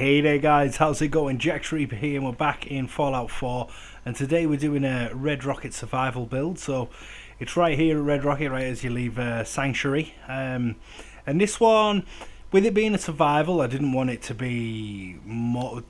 Hey there guys, how's it going? Jack Reaper here and we're back in Fallout 4 and today we're doing a Red Rocket survival build. So it's right here at Red Rocket, right as you leave Sanctuary. And this one, with it being a survival, I didn't want it to be more...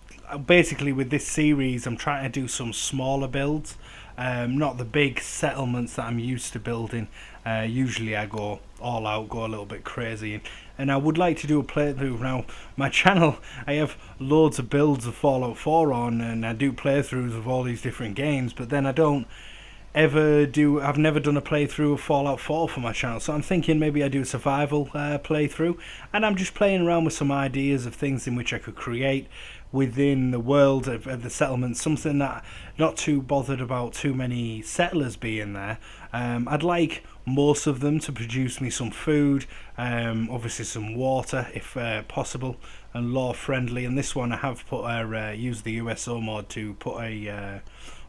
Basically with this series I'm trying to do some smaller builds, not the big settlements that I'm used to building. Usually I go all out, go a little bit crazy, and I would like to do a playthrough. Now my channel, I have loads of builds of Fallout 4 on, and I do playthroughs of all these different games, but then I've never done a playthrough of Fallout 4 for my channel, so I'm thinking maybe I do a survival playthrough, and I'm just playing around with some ideas of things in which I could create within the world of the settlement, something that not too bothered about too many settlers being there. I'd like most of them to produce me some food, obviously some water if possible, and law friendly. And this one I have put used the USO mod to put a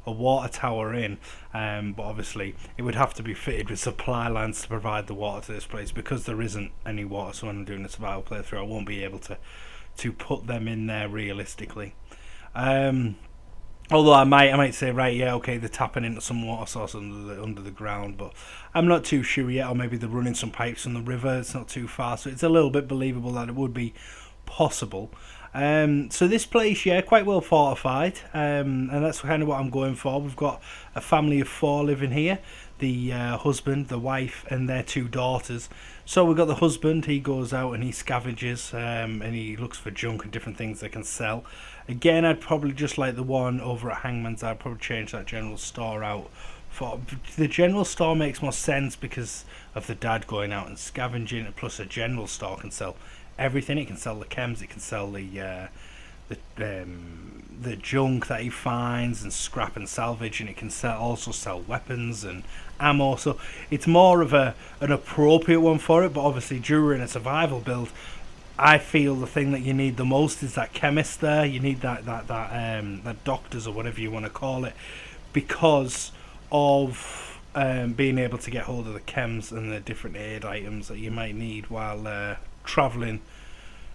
water tower in, but obviously it would have to be fitted with supply lines to provide the water to this place, because there isn't any water. So when I'm doing a survival playthrough I won't be able to put them in there realistically. Although I might say, right, yeah, okay, they're tapping into some water source under the ground, but I'm not too sure yet. Or maybe they're running some pipes from the river. It's not too far, so it's a little bit believable that it would be possible. So this place, yeah, quite well fortified, and that's kind of what I'm going for. We've got a family of 4 living here: the husband, the wife, and their 2 daughters. So we've got the husband. He goes out and he scavenges, and he looks for junk and different things they can sell. Again, I'd probably just like the one over at Hangman's. I'd probably change that general store out. For the general store makes more sense because of the dad going out and scavenging, and plus a general store can sell everything. It can sell the chems, it can sell the junk that he finds and scrap and salvage, and it can also sell weapons and ammo. So it's more of an appropriate one for it. But obviously during a survival build, I feel the thing that you need the most is that chemist there. You need that doctors, or whatever you want to call it, because of being able to get hold of the chems and the different aid items that you might need while travelling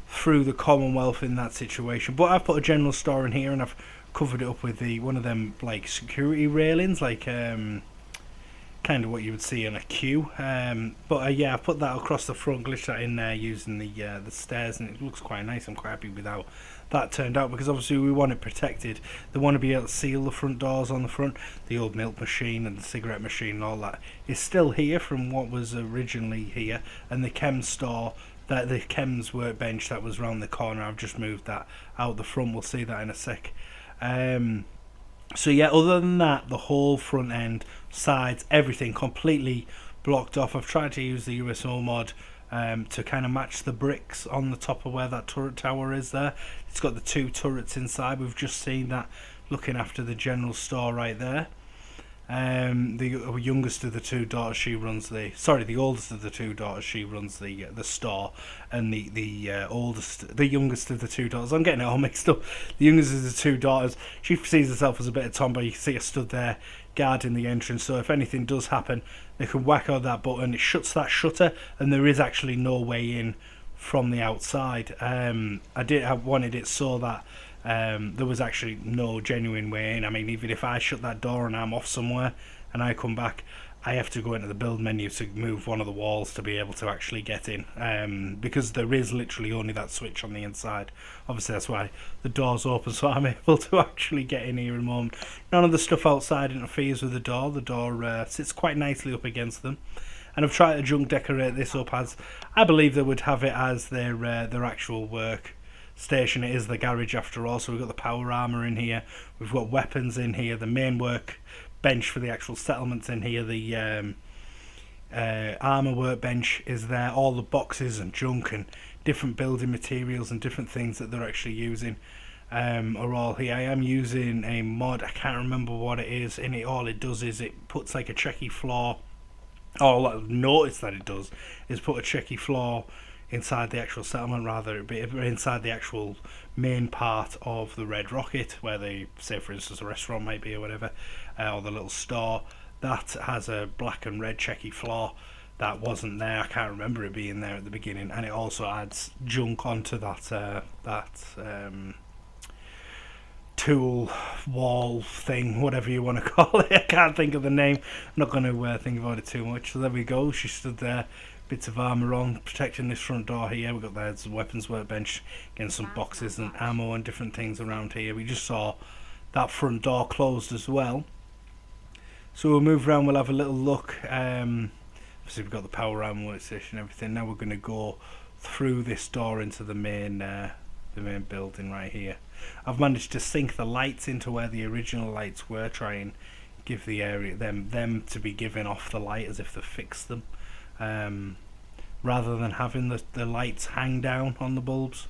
through the Commonwealth in that situation. But I've put a general store in here, and I've covered it up with one of them like security railings, like kind of what you would see on a queue. But yeah, I put that across the front, glitched that in there using the stairs, and it looks quite nice. I'm quite happy with how that turned out, because obviously we want it protected. They want to be able to seal the front doors on the front. The old milk machine and the cigarette machine and all that is still here from what was originally here, and the chem store, that the chems workbench that was round the corner, I've just moved that out the front. We'll see that in a sec. So yeah, other than that, the whole front end, sides, everything completely blocked off. I've tried to use the USO mod to kind of match the bricks on the top of where that turret tower is there. It's got the 2 turrets inside. We've just seen that looking after the general store right there. The youngest of the 2 daughters, the oldest of the 2 daughters, she runs the store, and the youngest of the 2 daughters, I'm getting it all mixed up. The youngest of the 2 daughters, she sees herself as a bit of tomboy. You can see her stood there guarding the entrance, so if anything does happen, they can whack out that button. It shuts that shutter, and there is actually no way in from the outside. I wanted it so that there was actually no genuine way in. I mean, even if I shut that door and I'm off somewhere and I come back, I have to go into the build menu to move one of the walls to be able to actually get in, because there is literally only that switch on the inside. Obviously that's why the door's open, so I'm able to actually get in here in a moment. None of the stuff outside interferes with the door. The door sits quite nicely up against them. And I've tried to junk decorate this up as I believe they would have it as their actual work station. It is the garage after all. So we've got the power armor in here, we've got weapons in here, the main work bench for the actual settlements in here, the armor workbench is there, all the boxes and junk and different building materials and different things that they're actually using are all here. I am using a mod, I can't remember what it is, and all it does is it puts like a checky floor. All I've noticed that it does is put a checky floor inside the actual settlement, rather it be inside the actual main part of the Red Rocket, where they say, for instance, a restaurant might be or whatever, or the little store that has a black and red checky floor. that wasn't there. I can't remember it being there at the beginning, and it also adds junk onto that tool wall thing, whatever you want to call it. I can't think of the name. I'm not going to think about it too much. So there we go. She stood there, bits of armour on, protecting this front door here. We've got there's a weapons workbench, getting some boxes and ammo and different things around here. We just saw that front door closed as well. So we'll move around, we'll have a little look. Obviously we've got the power arm workstation and everything. Now we're going to go through this door into the main building right here. I've managed to sync the lights into where the original lights were, try and give the area them to be giving off the light as if they fixed them, rather than having the lights hang down on the bulbs.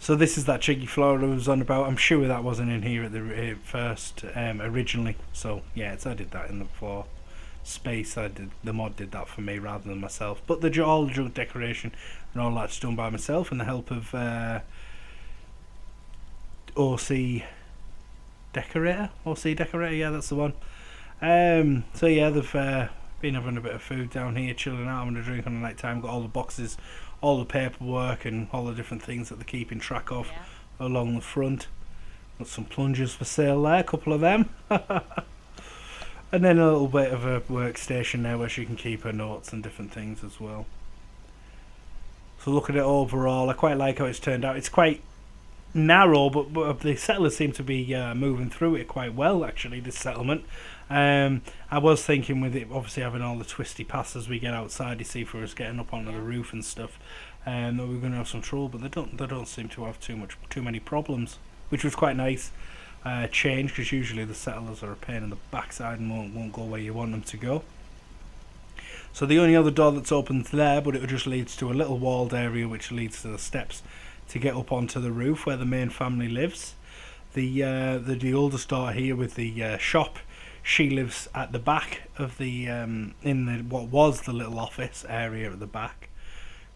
So this is that cheeky floor I was on about. I'm sure that wasn't in here at the first originally. So yeah, it's added that in the floor space. The mod did that for me rather than myself. But all the junk decoration and all that's done by myself and the help of OC decorator. Yeah, that's the one. So yeah, they've been having a bit of food down here, chilling out, having a drink on the night time. Got all the boxes, all the paperwork and all the different things that they're keeping track of along the front. Got some plungers for sale there, a couple of them. And then a little bit of a workstation there where she can keep her notes and different things as well. So look at it overall, I quite like how it's turned out. It's quite narrow, but the settlers seem to be moving through it quite well, actually, this settlement. I was thinking with it obviously having all the twisty paths as we get outside, you see, for us getting up onto the roof and stuff, that we're going to have some trouble, but they don't seem to have too many problems, which was quite nice change, because usually the settlers are a pain in the backside and won't go where you want them to go. So the only other door that's open there, but it just leads to a little walled area which leads to the steps to get up onto the roof where the main family lives. The oldest daughter here with the shop, she lives at the back of the what was the little office area at the back.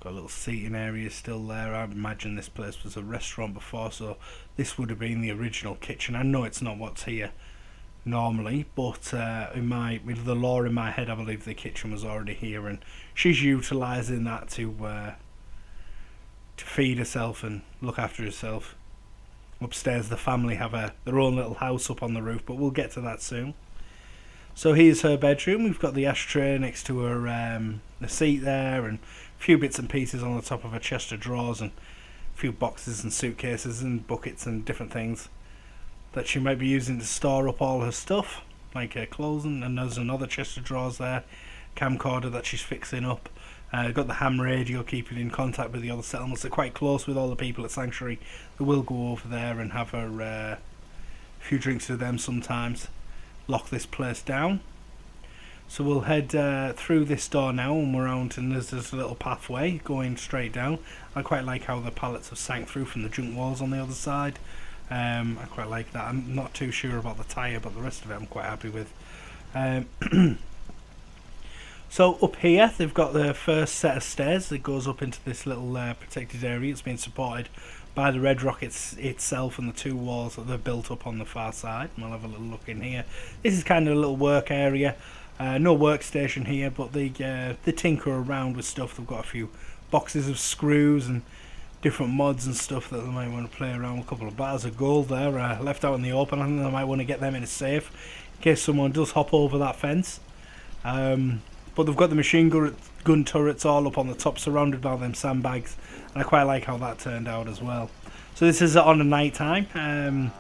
Got a little seating area still there. I imagine this place was a restaurant before, so this would have been the original kitchen. I know it's not what's here normally, but with the lore in my head, I believe the kitchen was already here, and she's utilising that to feed herself and look after herself. Upstairs the family have their own little house up on the roof, but we'll get to that soon. So here's her bedroom. We've got the ashtray next to her, the seat there, and a few bits and pieces on the top of a chest of drawers, and a few boxes and suitcases and buckets and different things that she might be using to store up all her stuff, like her clothes. And there's another chest of drawers there, camcorder that she's fixing up. Got the ham radio, keeping in contact with the other settlements. They're quite close with all the people at Sanctuary. They will go over there and have a few drinks with them sometimes. Lock this place down. So we'll head through this door now, and we're around, and there's this little pathway going straight down. I quite like how the pallets have sank through from the junk walls on the other side. I quite like that. I'm not too sure about the tyre, but the rest of it I'm quite happy with. So up here they've got the first set of stairs that goes up into this little protected area. It's been supported by the red rock itself and the two walls that they've built up on the far side. And we'll have a little look in here. This is kind of a little work area. No workstation here, but they tinker around with stuff. They've got a few boxes of screws and different mods and stuff that they might want to play around with. A couple of bars of gold there left out in the open. I think they might want to get them in a safe in case someone does hop over that fence. But they've got the machine gun turrets all up on the top, surrounded by them sandbags, and I quite like how that turned out as well. So this is on a night time.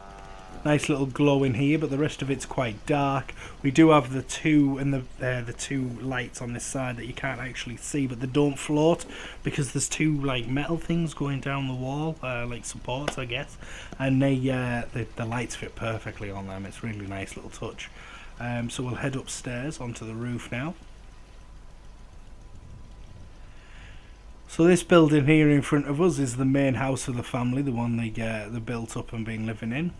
Nice little glow in here, but the rest of it's quite dark. We do have the two lights on this side that you can't actually see, but they don't float because there's two like metal things going down the wall, like supports, I guess, and the lights fit perfectly on them. It's a really nice little touch. So we'll head upstairs onto the roof now. So this building here in front of us is the main house of the family, the one they built up and been living in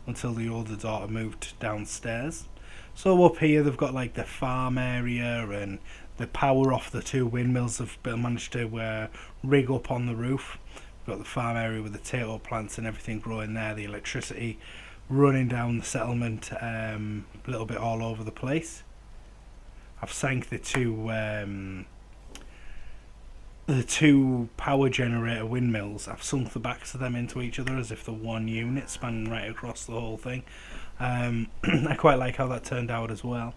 until the older daughter moved downstairs. So up here they've got like the farm area, and the power off the two windmills have managed to rig up on the roof. We've got the farm area with the potato plants and everything growing there, the electricity running down the settlement a little bit all over the place. I've sank the two power generator windmills. I've sunk the backs of them into each other as if they're one unit spanning right across the whole thing. I quite like how that turned out as well.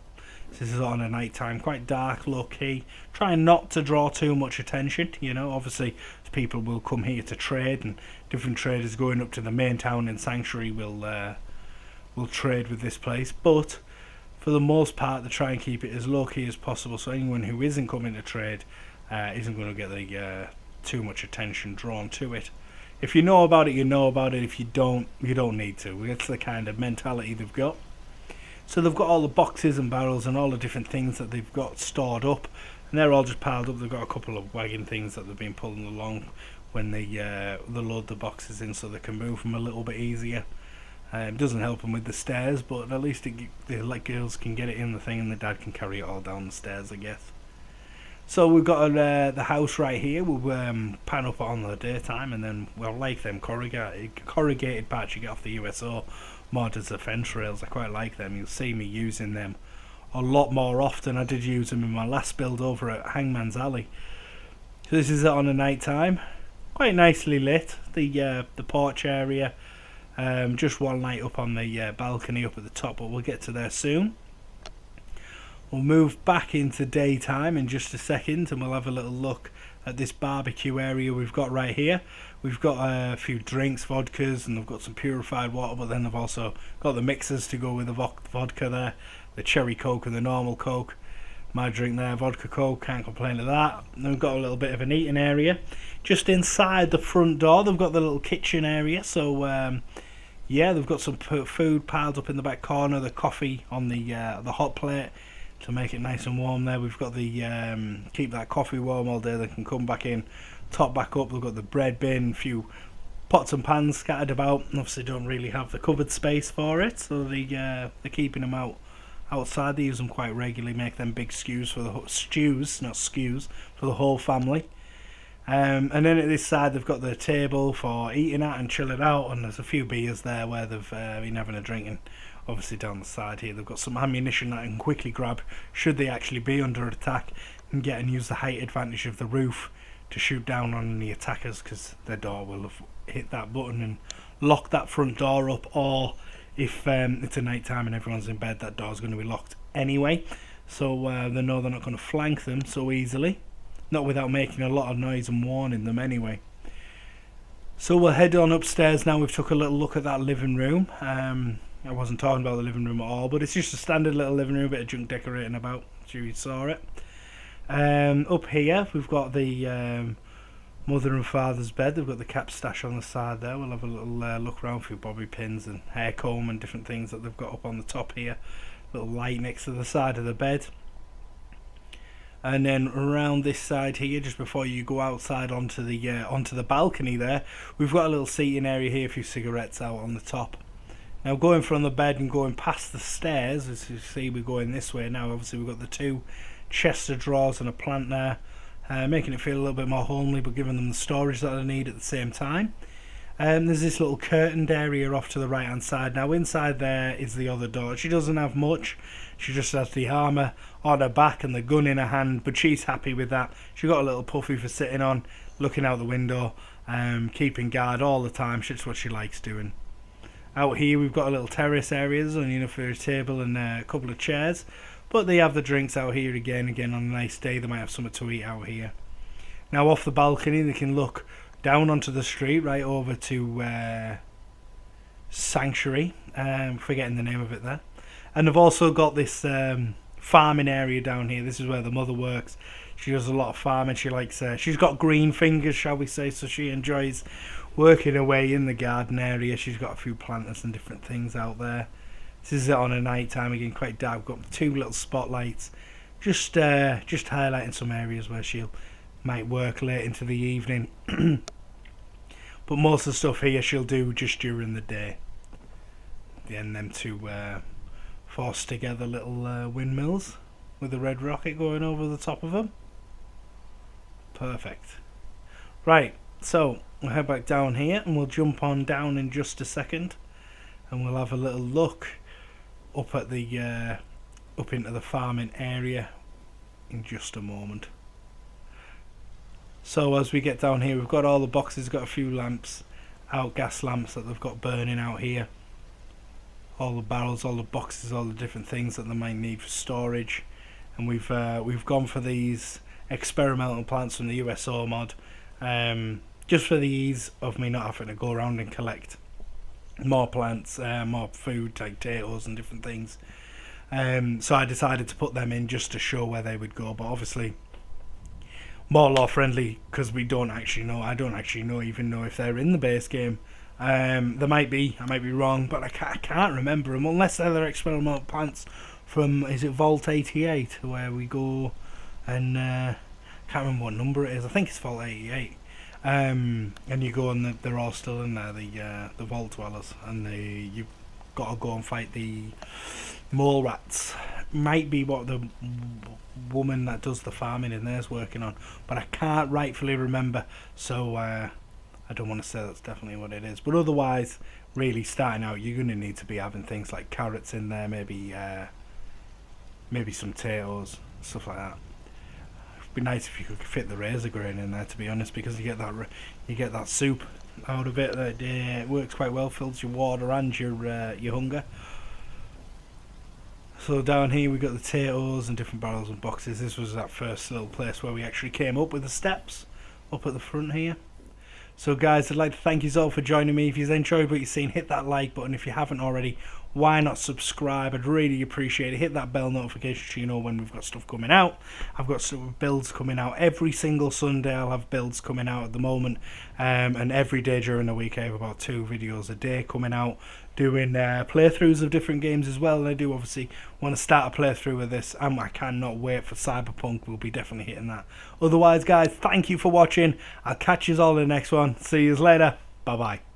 This is on a night time, quite dark, low key, trying not to draw too much attention. You know, obviously people will come here to trade, and different traders going up to the main town in Sanctuary will trade with this place, but for the most part they try and keep it as low key as possible, so anyone who isn't coming to trade isn't going to get the too much attention drawn to it. If you know about it, you know about it. If you don't, you don't need to. That's the kind of mentality they've got. So they've got all the boxes and barrels and all the different things that they've got stored up, and they're all just piled up. They've got a couple of wagon things that they've been pulling along when they load the boxes in, so they can move them a little bit easier. It doesn't help them with the stairs, but at least the girls can get it in the thing, and the dad can carry it all down the stairs, I guess. So we've got the house right here. We'll pan up on the daytime, and then we'll like them corrugated parts you get off the USO mod as the fence rails. I quite like them. You'll see me using them a lot more often. I did use them in my last build over at Hangman's Alley. So this is it on a night time. Quite nicely lit. The porch area. Just one light up on the balcony up at the top, but we'll get to there soon. We'll move back into daytime in just a second, and we'll have a little look at this barbecue area we've got right here. We've got a few drinks, vodkas, and I've got some purified water, but then I've also got the mixers to go with the vodka there, the cherry coke and the normal coke. My drink there, vodka coke, can't complain of that. And then we've got a little bit of an eating area. Just inside the front door, they've got the little kitchen area, so yeah, they've got some food piled up in the back corner, the coffee on the hot plate to make it nice and warm there. We've got the keep that coffee warm all day. They can come back in, top back up. They've got the bread bin, a few pots and pans scattered about, and obviously don't really have the cupboard space for it, so they're keeping them outside. They use them quite regularly, make them big stews for the for the whole family. And then at this side they've got the table for eating at and chilling out, and there's a few beers there where they've been having a drink. And obviously down the side here they've got some ammunition that I can quickly grab should they actually be under attack, and get and use the height advantage of the roof to shoot down on the attackers, because their door will have hit that button and lock that front door up, or if it's a night time and everyone's in bed, that door's going to be locked anyway, so they know they're not going to flank them so easily, not without making a lot of noise and warning them anyway. So we'll head on upstairs now. We've took a little look at that living room. I wasn't talking about the living room at all, but it's just a standard little living room, bit of junk decorating about, so you saw it. Up here we've got the mother and father's bed. They've got the cap stash on the side there. We'll have a little look around for bobby pins and hair comb and different things that they've got up on the top here. Little light next to the side of the bed. And then around this side here, just before you go outside onto the balcony there, we've got a little seating area here, a few cigarettes out on the top. Now going from the bed and going past the stairs, as you see we're going this way now, obviously we've got the two chests of drawers and a plant there, making it feel a little bit more homely, but giving them the storage that they need at the same time. There's this little curtained area off to the right hand side. Now inside there is the other door. She doesn't have much. She just has the armour on her back and the gun in her hand, but she's happy with that. She's got a little puffy for sitting on, looking out the window, keeping guard all the time. That's what she likes doing. Out here we've got a little terrace area. There's only enough for a table and a couple of chairs, but they have the drinks out here again on a nice day. They might have something to eat out here. Now off the balcony they can look down onto the street right over to Sanctuary, forgetting the name of it there. And they've also got this farming area down here. This is where the mother works. She does a lot of farming. She likes she's got green fingers, shall we say, so she enjoys working away in the garden area. She's got a few planters and different things out there. This is it on a night time again, quite dark. We've got two little spotlights, just highlighting some areas where she might work late into the evening. But most of the stuff here she'll do just during the day. And them two forced together little windmills with a red rocket going over the top of them. Perfect. Right, so we'll head back down here and we'll jump on down in just a second, and we'll have a little look up at the up into the farming area in just a moment. So as we get down here, we've got all the boxes, got a few lamps, gas lamps that they've got burning out here. All the barrels, all the boxes, all the different things that they might need for storage. And we've gone for these experimental plants from the USO mod, just for the ease of me not having to go around and collect more plants, more food like potatoes and different things. So I decided to put them in just to show where they would go, but obviously more law friendly, because we don't actually know. I don't actually even know if they're in the base game. There might be. I might be wrong, but I can't remember them unless they're experimental plants from, is it Vault 88, where we go and can't remember what number it is. I think it's Vault 88. And you go and they're all still in there, the Vault dwellers, and you've got to go and fight the mole rats. Might be what the woman that does the farming in there's working on, but I can't rightfully remember, so I don't want to say that's definitely what it is. But otherwise, really starting out, you're going to need to be having things like carrots in there, maybe some potatoes, stuff like that. It'd be nice if you could fit the razor grain in there, to be honest, because you get that soup out of it. That it works quite well, fills your water and your hunger. So down here we got the potatoes and different barrels and boxes. This was that first little place where we actually came up with the steps up at the front here. So guys, I'd like to thank you all for joining me. If you've enjoyed what you've seen, hit that like button. If you haven't already, why not subscribe? I'd really appreciate it. Hit that bell notification so you know when we've got stuff coming out. I've got some builds coming out every single Sunday. I'll have builds coming out at the moment, and every day during the week I have about 2 videos a day coming out, doing playthroughs of different games as well. And I do obviously want to start a playthrough with this, and I cannot wait for Cyberpunk. We'll be definitely hitting that. Otherwise guys, thank you for watching. I'll catch you all in the next one. See you later. Bye bye.